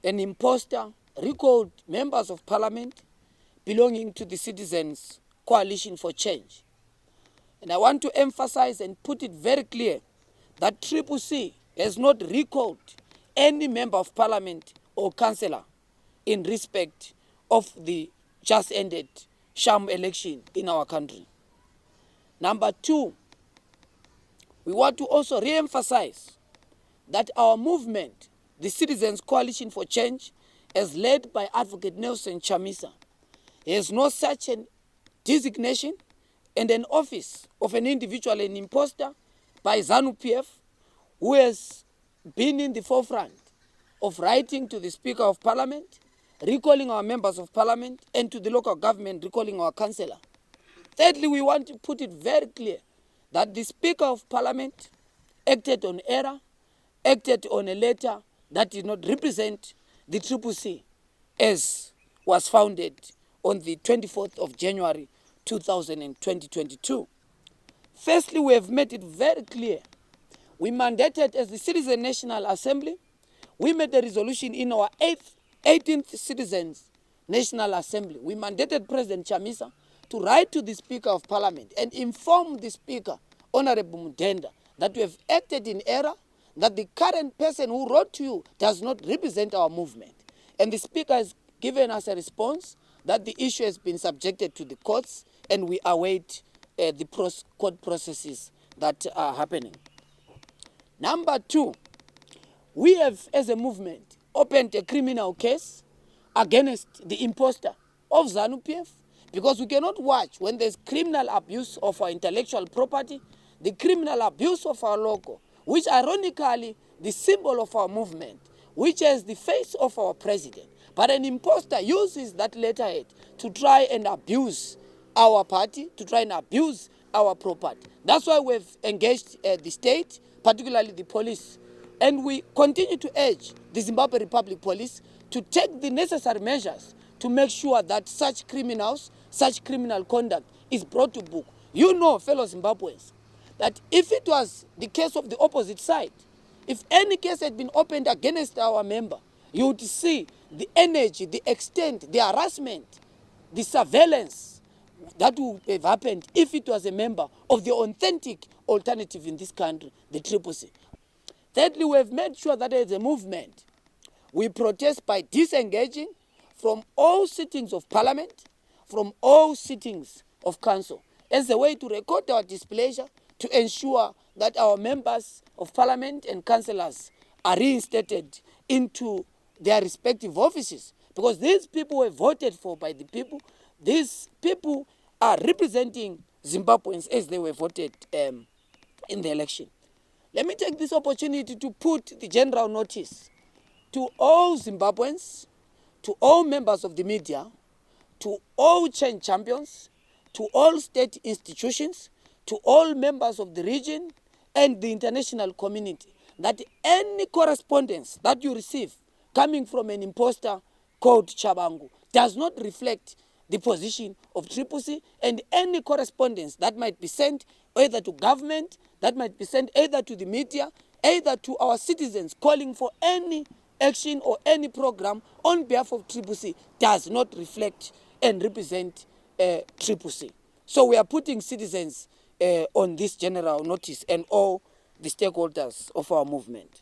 an imposter recalled members of parliament belonging to the Citizens Coalition for Change. And I want to emphasize and put it very clear that CCC has not recalled any member of parliament or councillor in respect of the just ended sham election in our country. Number two, we want to also re-emphasize that our movement, the Citizens Coalition for Change, as led by Advocate Nelson Chamisa, has no such a designation and an office of an individual, an imposter by ZANU-PF, who has been in the forefront of writing to the Speaker of Parliament, recalling our members of Parliament, and to the local government, recalling our councillor. Thirdly, we want to put it very clear that the Speaker of Parliament acted on error, acted on a letter that did not represent the CCC as was founded on the 24th of January 2022. Firstly, we have made it very clear. We mandated as the Citizen National Assembly, we made a resolution in our 18th Citizens National Assembly. We mandated President Chamisa to write to the Speaker of Parliament and inform the Speaker, Honorable Mudenda, that we have acted in error, that the current person who wrote to you does not represent our movement. And the Speaker has given us a response that the issue has been subjected to the courts, and we await the court processes that are happening. Number two, we have, as a movement, opened a criminal case against the imposter of ZANU-PF, because we cannot watch when there's criminal abuse of our intellectual property, the criminal abuse of our logo, which ironically the symbol of our movement, which is the face of our president. But an imposter uses that letterhead to try and abuse our party, to try and abuse our property. That's why we've engaged the state, particularly the police. And we continue to urge the Zimbabwe Republic Police to take the necessary measures to make sure that such criminals, such criminal conduct is brought to book. You know, fellow Zimbabweans, that if it was the case of the opposite side, if any case had been opened against our member, you would see the energy, the extent, the harassment, the surveillance that would have happened if it was a member of the authentic alternative in this country, the CCC. Thirdly, we have made sure that as a movement, we protest by disengaging from all sittings of parliament, from all sittings of council, as a way to record our displeasure, to ensure that our members of parliament and councillors are reinstated into their respective offices. Because these people were voted for by the people. These people are representing Zimbabweans as they were voted in the election. Let me take this opportunity to put the general notice to all Zimbabweans, to all members of the media, to all change champions, to all state institutions, to all members of the region and the international community, that any correspondence that you receive coming from an imposter called Shabangu does not reflect the position of CCC, and any correspondence that might be sent either to government, that might be sent either to the media, either to our citizens calling for any action or any program on behalf of CCC does not reflect and represent CCC. So we are putting citizens on this general notice and all the stakeholders of our movement.